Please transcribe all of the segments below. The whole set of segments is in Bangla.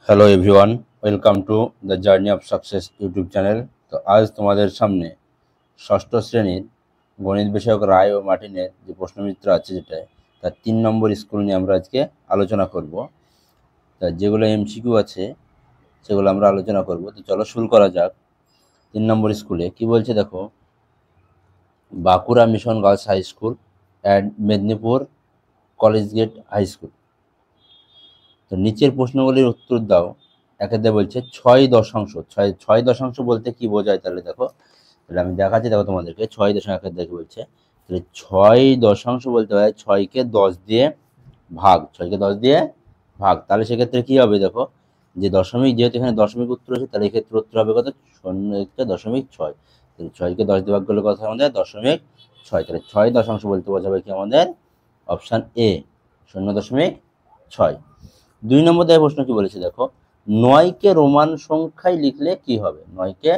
Hello everyone, welcome to the journey of success YouTube channel. তো আজ তোমাদের সামনে ষষ্ঠ শ্রেণীর গণিত বিষয়ক রায় ও মার্টিনের যে প্রশ্নমিত্র আছে তার 3 নম্বর স্কুল নিয়ে আমরা আজকে আলোচনা করব। তা যেগুলো এমসিকিউ আছে সেগুলো আমরা আলোচনা করব। তো চলো শুরু করা যাক। 3 নম্বর স্কুলে কি বলছে দেখো, Bankura mission girls high school and Medinipur collegiate high school. তো নিচের প্রশ্নগুলির উত্তর দাও। একেতে বলছে 6 দশাংশ। ছয় দশাংশ বলতে কি বোঝায়, তাহলে দেখো, তাহলে আমি দেখাচ্ছি, দেখো তোমাদেরকে 6 দশমিক দেখে বলছে। তাহলে 6 দশাংশ বলতে হয় 6কে 10 দিয়ে ভাগ, 6কে 10 দিয়ে ভাগ। তাহলে সেক্ষেত্রে কি হবে দেখো, যে দশমিক, যেহেতু এখানে দশমিক উত্তর আছে, তাহলে এক্ষেত্রে উত্তর হবে কত, 0.6। তাহলে 6কে 10 দিয়ে ভাগ করলে কথা আমাদের 0.6। তাহলে 6 দশাংশ বলতে বোঝাবে কি আমাদের অপশান এ, 0.6। 2 নম্বর দেয় প্রশ্ন কি বলেছে দেখো, 9কে রোমান সংখ্যায় লিখলে কি হবে, 9কে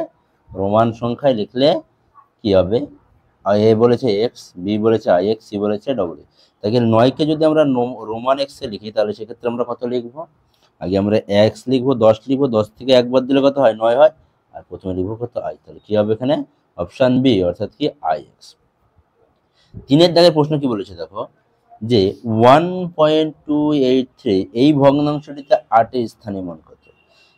রোমান সংখ্যায় লিখলে কি হবে। এ বলেছে এক্স, বি বলেছে আই এক্স, সি বলেছে ডবল এ। তাহলে 9কে যদি আমরা রোমান এক্সে লিখি, তাহলে সেক্ষেত্রে আমরা কত লিখবো, আগে আমরা এক্স লিখবো, 10 লিখবো, 10 থেকে একবার দিলে কত হয়, 9 হয়। আর প্রথমে লিখবো কত, আই। তাহলে কি হবে এখানে অপশান বি, অর্থাৎ কি আই এক্স। 3-এর দাগের প্রশ্ন কি বলেছে দেখো, যে 1.283 এই ভগ্নাংশটিতে 8 স্থানীয় মান কত।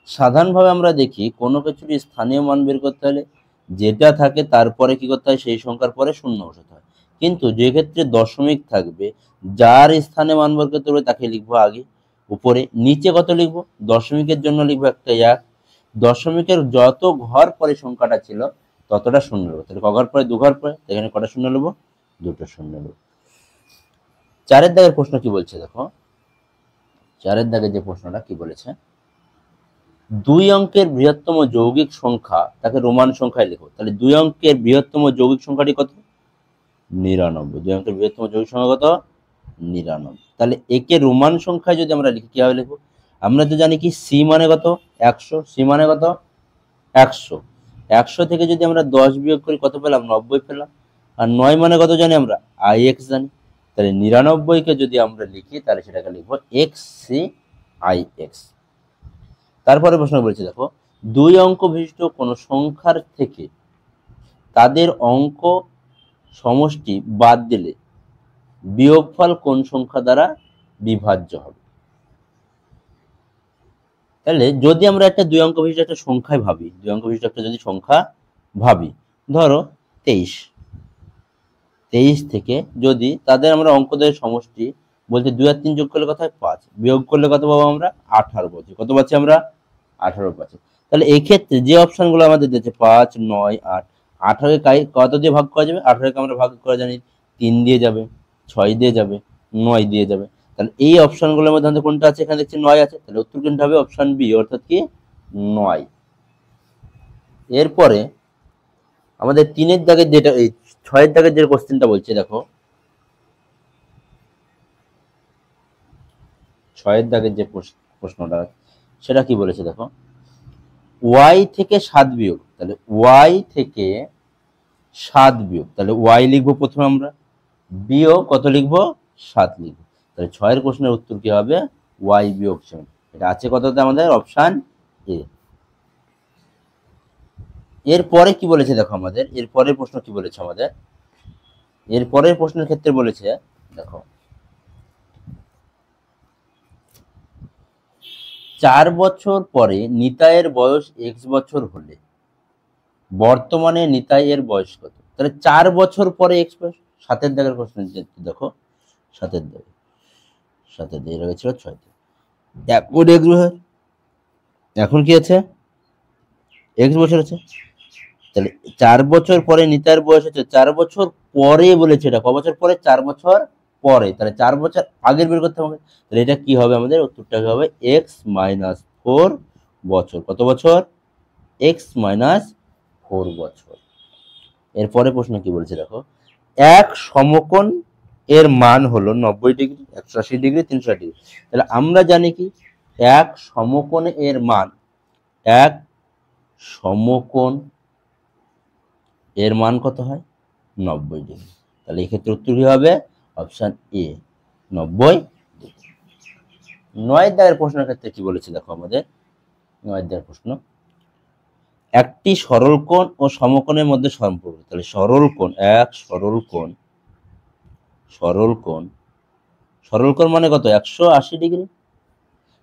সাধারণভাবে আমরা দেখি কোনো কিছুর স্থানীয় মান বের করতে হলে যেটা থাকে তারপরে কি করতে হয়, সেই সংখ্যার পরে শূন্য বসাতে হয়। কিন্তু যে ক্ষেত্রে দশমিক থাকবে, যার স্থানে মান বের করতে হবে তাকে লিখবো আগে উপরে, নিচে কত লিখবো, দশমিকের জন্য লিখবো একটা 1। দশমিকের যত ঘর পরে সংখ্যাটা ছিল ততটা শূন্য নেবো। তাহলে কঘর পরে, 2 ঘর পরে, এখানে কটা শূন্য নেবো, 2টো শূন্য নেবো। 4-এর দাগের প্রশ্ন কি বলছে দেখো, 4-এর দাগে যে প্রশ্নটা কি বলেছে, 2 অঙ্কের বৃহত্তম যৌগিক সংখ্যা তাকে রোমান সংখ্যায় লেখো। তাহলে 2 অঙ্কের বৃহত্তম যৌগিক সংখ্যাটি কত, 99। 2 অঙ্কের বৃহত্তম যৌগিক সংখ্যা কত, 99। তাহলে একে রোমান সংখ্যায় যদি আমরা লিখি কিভাবে লিখবো, আমরা তো জানি কি সি মানে কত, 100। সি মানে কত, 100। 100 থেকে যদি আমরা 10 বিয়োগ করি কত পেলাম, 90 পেলাম। আর 9 মানে কত জানি আমরা, আই এক্স জানি। তাহলে 99কে যদি আমরা লিখি, তাহলে সেটাকে লিখবো এক্স সি আই এক্স। তারপরে প্রশ্ন বলছে দেখো, 2 অঙ্ক বিশিষ্ট কোন সংখ্যার থেকে তাদের অঙ্ক সমষ্টি বাদ দিলে বিয়োগফল কোন সংখ্যা দ্বারা বিভাজ্য হবে। তাহলে যদি আমরা একটা 2 অঙ্ক বিশিষ্ট একটা সংখ্যায় ভাবি, 2 অঙ্ক বিশিষ্ট একটা যদি সংখ্যা ভাবি, ধরো 23। 23 থেকে যদি তাদের আমরা অঙ্কদের সমষ্টি বলতে 2 আর 3 যোগ করলে কত হয়, 5, বিয়োগ করলে কত পাবো আমরা, 18 পাচ্ছি। কত পাচ্ছি আমরা, 18 পাচ্ছি। তাহলে এই ক্ষেত্রে যে অপশনগুলো আমাদের দিয়েছে 5, 9, 8, 18কে কত দিয়ে ভাগ করা যাবে, 18কে আমরা ভাগ করা জানি 3 দিয়ে যাবে, 6 দিয়ে যাবে, 9 দিয়ে যাবে। তাহলে এই অপশনগুলোর মধ্যে আমাদের কোনটা আছে, এখানে দেখছি 9 আছে, তাহলে উত্তর কোনটা হবে, অপশন বি, অর্থাৎ কি 9। এরপরে আমাদের 3-এর দাগে যেটা, এই 6-এর দাগের যে কোশ্চেনটা বলছে দেখো, 6-এর দাগের যে প্রশ্নটা সেটা কি বলেছে দেখো, ওয়াই থেকে 7 বিয়োগ। তাহলে ওয়াই থেকে 7 বিয়োগ, তাহলে ওয়াই লিখবো প্রথমে আমরা, বিয়োগ কত লিখবো, 7 লিখবো। তাহলে 6-এর প্রশ্নের উত্তর কি হবে, ওয়াই বিয়োগ 7। এটা আছে কততে আমাদের, অপশান এ। এরপরে কি বলেছে দেখো, আমাদের এরপরের প্রশ্ন কি বলেছে, আমাদের এরপরের প্রশ্নের ক্ষেত্রে বলেছে দেখো, 4 বছর পরে নিতাইয়ের বয়স x বছর হলে বর্তমানে নিতাইয়ের বয়স কত। তাহলে 4 বছর পরে x বয়স। 7-এর দাগের প্রশ্ন দেখো, 7-এর দাগে, 7-এর দাগে রয়েছিল 6। এখন x বছর, এখন কি আছে, x বছর আছে। তাহলে 4 বছর পরে নিতাইয়ের বয়স হচ্ছে, 4 বছর পরে বলেছে, এটা ক বছর পরে, 4 বছর পরে। তাহলে 4 বছর আগের বের করতে হবে। তাহলে এটা কি হবে, আমাদের উত্তরটা কি হবে, x মাইনাস 4 বছর। কত বছর, x মাইনাস 4 বছর। এরপরে প্রশ্ন কি বলছে দেখো, এক সমকোণ এর মান হলো 90 ডিগ্রি, 180 ডিগ্রি, 360 ডিগ্রি। তাহলে আমরা জানি কি, এক সমকোণ এর মান, এক সমকোণ এর মান কত হয়, 90 ডিগ্রি। তাহলে এই ক্ষেত্রে উত্তর কি হবে, অপশন এ, 90 ডিগ্রি। 9 দাগের প্রশ্নের ক্ষেত্রে কি বলেছে দেখো আমাদের 9 দাগের প্রশ্ন, একটি সরলকোণ ও সমকোণের মধ্যে সম্পর্ক। তাহলে সরলকোণ, এক সরলকোণ, সরলকোণ মানে কত? 180 ডিগ্রি।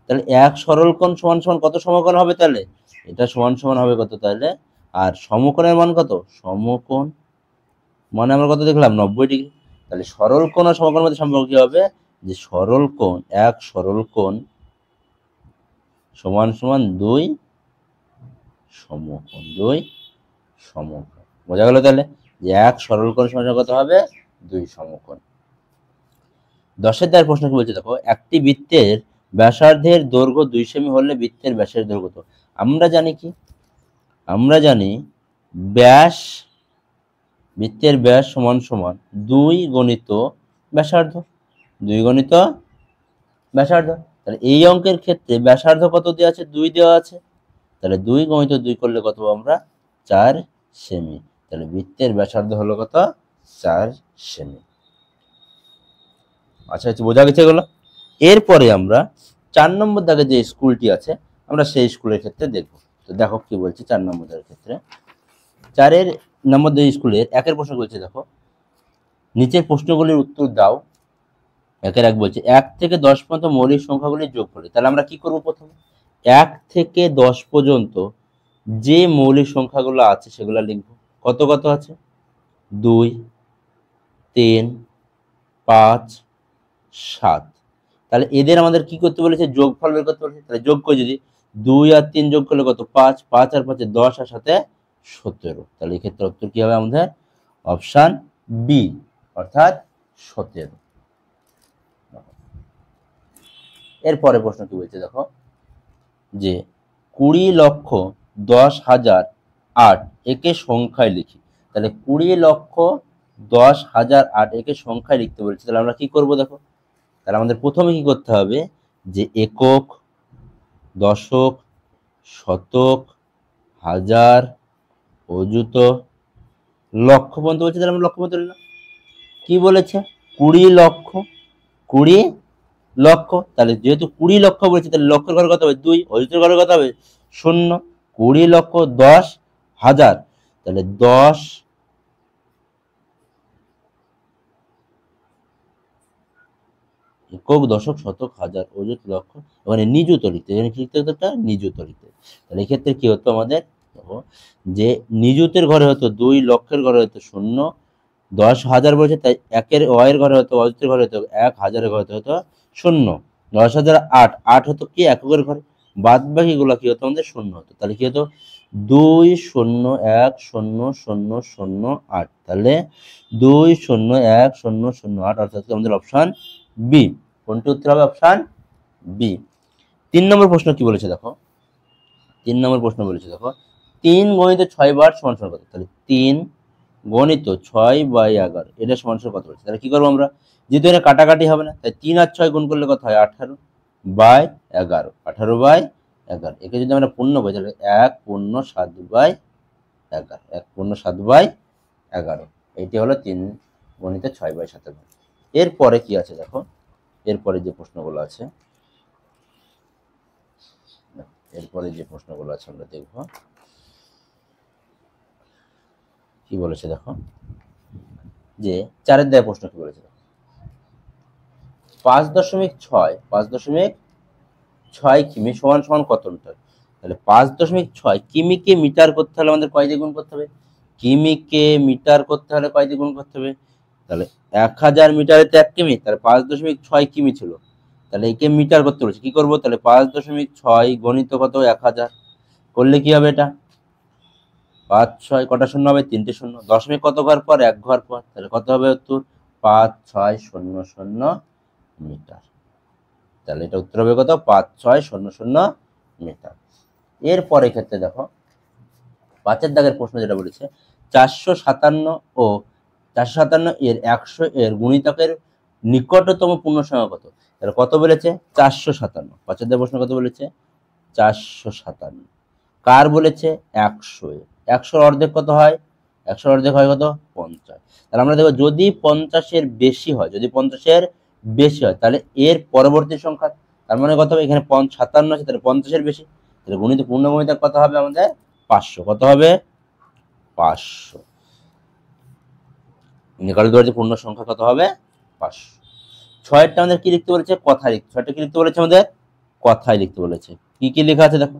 তাহলে এক সরলকোণ সমান সমান কত সমকোণ হবে? তাহলে এটা সমান সমান হবে কত তাহলে? আর সমকোণের মান কত? সমকোণ মানে আমরা কত দেখলাম? 90 ডিগ্রি। তাহলে সরলকোণ আর সমকোণের মধ্যে সম্পর্ক কি হবে? যে সরলকোণ, এক সরলকোণ সমান সমান 2 সমকোণ, 2 সমকোণ। বোঝা গেল তাহলে যে এক সরলকোণ সমান কত হবে? 2 সমকোণ। 10 দাগের প্রশ্ন কি বলছে দেখো, একটি বৃত্তের ব্যাসার্ধের দৈর্ঘ্য 2 সেমি হলে বৃত্তের ব্যাসের দৈর্ঘ্য কত? আমরা জানি কি? আমরা জানি ব্যাস, বৃত্তের ব্যাস সমান সমান 2 গণিত ব্যাসার্ধ, 2 গণিত ব্যাসার্ধ। তাহলে এই অঙ্কের ক্ষেত্রে ব্যাসার্ধ কত দেওয়া আছে? 2 দেওয়া আছে। তাহলে 2 গণিত 2 করলে কত পাবো আমরা? 4 সেমি। তাহলে বৃত্তের ব্যাসার্ধ হলো কত? 4 সেমি। আচ্ছা, বোঝা গেছে এগুলো। এরপরে আমরা 4 নম্বর দাগে যে স্কুলটি আছে আমরা সেই স্কুলের ক্ষেত্রে দেখব। তো দেখো কি বলছে 4 নম্বর দাগের ক্ষেত্রে। 4 নম্বর যে স্কুলের 1 প্রশ্ন বলছে দেখো, নিচের প্রশ্নগুলির উত্তর দাও। 1 বলছে 1 থেকে 10 পর্যন্ত মৌলিক সংখ্যাগুলির যোগফল। তাহলে আমরা কি করব? প্রথমে 1 থেকে 10 পর্যন্ত যে মৌলিক সংখ্যাগুলো আছে সেগুলো লিখব। কত কত আছে? 2, 3, 5, 7। তাহলে এদের আমাদের কি করতে বলেছে? যোগফল বের করতে বলেছে। তাহলে যোগ করে যদি 2 আর 3 যোগ করলে কত? 5, 5 আর 5 10 আর 7 17। তাহলে এই ক্ষেত্রে উত্তর কি হবে আমাদের? অপশন বি, অর্থাৎ 17। এরপরে প্রশ্ন কি বলছে দেখো, যে 20,10,008 একে সংখ্যায় লিখি। তাহলে 20,10,008 একে সংখ্যায় লিখতে বলছে। তাহলে আমরা কি করব দেখো, তাহলে আমাদের প্রথমে কি করতে হবে? যে একক, দশক, শতক, হাজার, অযুত, লক্ষ পর্যন্ত বলছে। তাহলে আমরা লক্ষ পর্যন্ত নিলাম। কি বলেছে? 20 লক্ষ, 20 লক্ষ। তাহলে যেহেতু 20 লক্ষ বলেছে তাহলে লক্ষের ঘরে কত হবে? 2, অযুতের ঘরে কত হবে? 0। 20,10,000 তাহলে 10 একক, দশক, শতক, হাজার, অযুত, লক্ষ। মানে নিযুত লিখতে, এখানে কি লিখতে হতো? নিযুত লিখতে। তাহলে এক্ষেত্রে কি হতো আমাদের? যে নিযুতের ঘরে হতো 2, লক্ষের ঘরে হতো 0, 10,000 বলেছে তাই একের অয়ের ঘরে হতো, অযুতের ঘরে হতো 1, হাজারের ঘরে হতো 0, 10,008 8 হতো কি এককের ঘরে, বাদ বাকিগুলো কি হতো আমাদের? 0 হতো। তাহলে কি হতো? 2010008। তাহলে 2010008 অর্থাৎ আমাদের অপশন বি। কোনটি উত্তর হবে? Option B. 3 নম্বর প্রশ্ন কি বলেছে দেখো, 3 নম্বর প্রশ্ন বলেছে দেখো, 3 গণিত 6 বার সমান সমান কত? তাহলে 3 গণিত 6/11 এটা সমান সমান কত বলছে? তাহলে কি করবো আমরা? যেহেতু এটা কাটাকাটি হবে না তাই 3 আর 6 গুণ করলে কত হয়? 18/11, 18/11। একে যদি আমরা পূর্ণ করি তাহলে 1 পূর্ণ 7/11, 1 পূর্ণ 7/11। এটি হলো 3 গণিত 6/7। এরপরে কি আছে দেখো, এরপরে যে প্রশ্নগুলো আছে, এরপরে যে প্রশ্নগুলো আছে আমরা দেখব কি বলেছে দেখো, যে 4 দাগের প্রশ্ন কি বলেছে? 5.6 কিমি সমান সমান কত মিটার? তাহলে 5.6 কিমিকে মিটার করতে হলে আমাদের কয় দিয়ে গুণ করতে হবে? কিমিকে মিটার করতে হলে কয় দিয়ে গুণ করতে হবে? তাহলে 1000 মিটারে তো 1 কিমি, তাহলে 5.6 কিমি ছিল। তাহলে একে মিটার করতে বলেছে। কি করব? তাহলে 5.6 গণিত কত? 1000 করলে কি হবে? এটা 5 6 কটা শূন্য হবে? 3টে শূন্য। দশমিক কত ঘর পর? 1 ঘর পর। তাহলে কত হবে উত্তর? 5600 মিটার। তাহলে এটা উত্তর হবে কত? 5600 মিটার। এরপরে ক্ষেত্রে দেখো 5 দাগের প্রশ্ন যেটা বলেছে, 457 ও 457 এর 100 এর গুণিতকের নিকটতম পূর্ণ সংখ্যা কত? তাহলে কত বলেছে? 457। 5 দাগের প্রশ্ন কত বলেছে? 457। কার বলেছে? 100 এর। 100 এর অর্ধেক কত হয়? 100 এর অর্ধেক হয় কত? 50। তাহলে আমরা দেখব যদি 50 এর বেশি হয়, যদি 50 এর বেশি হয় তাহলে এর পরবর্তী সংখ্যা, তার মানে কত হবে, এখানে 57 আছে, তাহলে 50-এর বেশি, তাহলে পূর্ণগণিত কত হবে আমাদের 500, কত হবে 500। নিকাল দেওয়ার পূর্ণ সংখ্যা কত হবে 500। 6-এরটা আমাদের কি লিখতে বলেছে, কথায় লিখতে, 6টা কি লিখতে বলেছে আমাদের কথায় লিখতে বলেছে। কি কি লেখা আছে দেখো,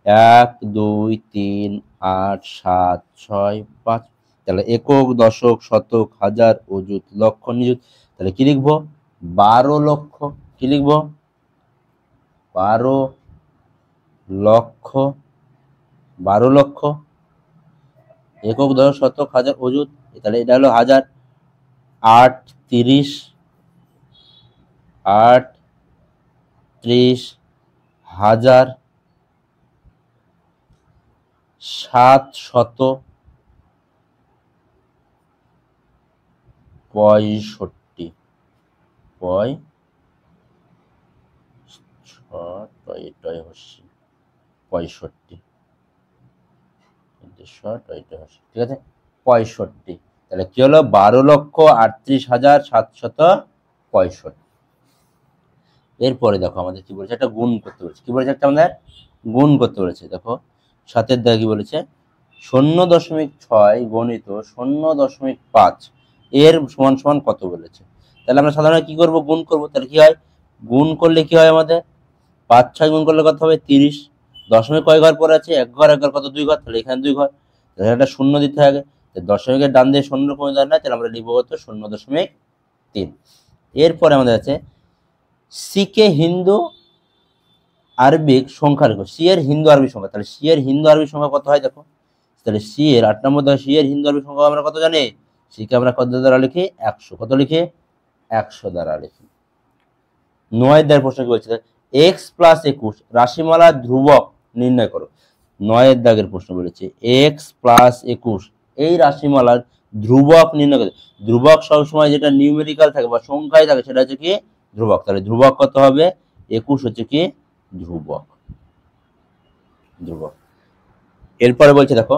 1 2 3 8 7 6 5, তাহলে একক দশক শতক হাজার অযুত লক্ষ নিযুত, তাহলে কি লিখবো 12 লক্ষ, কি লিখবো 12 লক্ষ, 12 লক্ষ, একক দশক শতক হাজার অযুত, তাহলে এটা হলো হাজার, 8 30 8 30 হাজার, 765, 65, ঠিক আছে 65, তাহলে কি হলো 12,38,765। এরপরে দেখো আমাদের কি বলেছে, একটা গুণ করতে বলেছে, কি বলেছে একটা আমাদের গুণ করতে বলেছে। দেখো 7-এর দাগে কি বলেছে, 0.6 গণিত 0.5 এর সমান সমান কত বলেছে। তাহলে আমরা সাধারণত কি করব, গুণ করব। তাহলে কি হয়, গুণ করলে কি হয় আমাদের 5 6 গুণ করলে কত হবে 30, দশমিক কয় ঘর পরে আছে, 1 ঘর, 1 ঘর কত 2 ঘর, তাহলে এখানে 2 ঘর, তাহলে একটা শূন্য দিতে হবে। দশমিকের ডান দিয়ে শূন্য কোনো দাঁড় নাই, তাহলে আমরা লিখবো কত 0.3। এরপরে আমাদের আছে সিকে হিন্দু আরবিক সংখ্যা লিখো, সি এর হিন্দু আরবি সংখ্যা, তাহলে সি এর হিন্দু আরবি সংখ্যা কত হয় দেখো, তাহলে সি এর 8 নম্বর দাগে সি এর হিন্দু আরবি সংখ্যা আমরা কত জানি, সিকে আমরা কত দ্বারা লিখি 100, কত লিখি 100 দ্বারা লিখি। 9-এর দাগের প্রশ্ন কি বলছে, x + 21 রাশিমালা ধ্রুবক নির্ণয় করো। 9-এর দাগের প্রশ্ন বলেছে x + 21 এই রাশিমালার ধ্রুবক নির্ণয় করো। ধ্রুবক সবসময় যেটা নিউমেরিক্যাল থাকে বা সংখ্যায় থাকে সেটা হচ্ছে কি ধ্রুবক, তাহলে ধ্রুবক কত হবে 21 হচ্ছে কি ধ্রুবক, ধ্রুবক। এরপরে বলছে দেখো,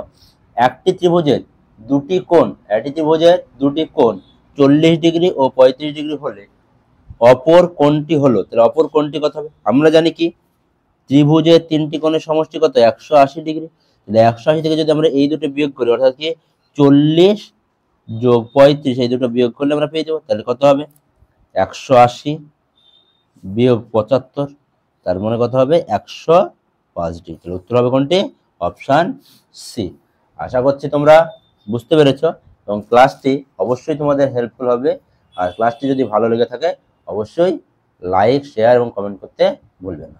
একটি ত্রিভুজের দুটি কোণ, একটি ত্রিভুজের দুটি কোণ 40 ডিগ্রি ও 35 ডিগ্রি হলে অপর কোণটি হলো, তাহলে অপর কোণটি কত হবে, আমরা জানি কি ত্রিভুজের 3টি কোণের সমষ্টি কত 180 ডিগ্রি, তাহলে 180 থেকে যদি আমরা এই দুটো বিয়োগ করি, অর্থাৎ কি 40 যোগ 35 এই দুটো বিয়োগ করলে আমরা পেয়ে যাবো, তাহলে কত হবে 180 বিয়োগ 75, তার মানে কত হবে 105 ডিগ্রি। তাহলে উত্তর হবে কোনটি, অপশন সি। আশা করছি তোমরা বুঝতে পেরেছো এবং ক্লাসটি অবশ্যই তোমাদের হেল্পফুল হবে। আর ক্লাসটি যদি ভালো লেগে থাকে অবশ্যই লাইক শেয়ার এবং কমেন্ট করতে ভুলবে না।